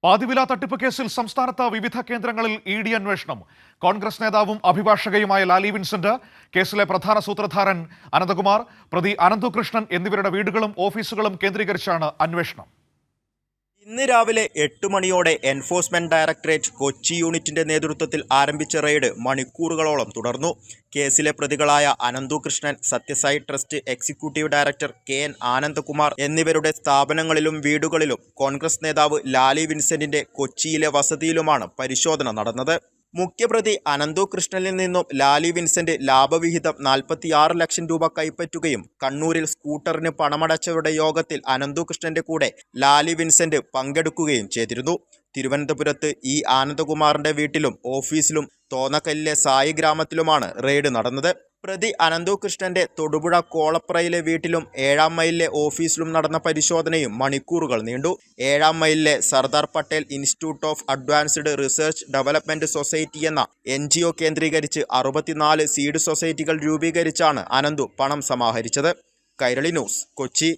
പാതിവില തട്ടിപ്പ് കേസിൽ സംസ്ഥാനത്ത് വിവിധ കേന്ദ്രങ്ങളിൽ ഇഡി അന്വേഷണം. കോൺഗ്രസ് നേതാവും അഭിഭാഷകയുമായ ലാലി വിൻസെന്റ്, കേസിലെ പ്രധാന സൂത്രധാരൻ അനന്തകുമാർ, പ്രതി അനന്തുകൃഷ്ണൻ എന്നിവരുടെ വീടുകളും ഓഫീസുകളും കേന്ദ്രീകരിച്ചാണ് അന്വേഷണം. ഇന്ന് രാവിലെ 8 മണിയോടെ എൻഫോഴ്സ്മെന്റ് ഡയറക്ടറേറ്റ് കൊച്ചി യൂണിറ്റിന്റെ നേതൃത്വത്തിൽ ആരംഭിച്ച റെയ്ഡ് മണിക്കൂറുകളോളം തുടർന്നു. കേസിലെ പ്രതികളായ Ananthu Krishnan, Sathya Sai trust executive director KN Anandakumar എന്നിവരുടെ സ്ഥാപനങ്ങളിലും വീടുകളിലും കോൺഗ്രസ് നേതാവ് ലാലി വിൻസെന്റിന്റെ കൊച്ചിയിലെ വസതിയിലുമാണ് പരിശോധന നടന്നത്. മുഖ്യപ്രതി അനന്തുകൃഷ്ണനിൽ നിന്നും ലാലി വിൻസെന്റ് ലാഭവിഹിതം 46 ലക്ഷം രൂപ കൈപ്പറ്റുകയും കണ്ണൂരിൽ സ്കൂട്ടറിന് പണമടച്ചവരുടെ യോഗത്തിൽ അനന്തുകൃഷ്ണന്റെ കൂടെ ലാലി വിൻസെന്റ് പങ്കെടുക്കുകയും ചെയ്തിരുന്നു. തിരുവനന്തപുരത്ത് ആനന്ദകുമാറിന്റെ വീട്ടിലും ഓഫീസിലും തോന്നക്കല്ലിലെ സായി ഗ്രാമത്തിലുമാണ് റെയ്ഡ് നടന്നത്. പ്രതി അനന്തുകൃഷ്ണന്റെ തൊടുപുഴ കോളപ്രയിലെ വീട്ടിലും 7-ാം മൈലിലെ ഓഫീസിലും നടന്ന പരിശോധനയും മണിക്കൂറുകൾ നീണ്ടു. 7-ാം മൈലിലെ Sardar Patel institute of advanced research development society എന്ന NGO കേന്ദ്രീകരിച്ച് 64 സീഡ് സൊസൈറ്റികൾ രൂപീകരിച്ചാണ് അനന്തു പണം സമാഹരിച്ചത്. കൈരളി ന്യൂസ്, കൊച്ചി.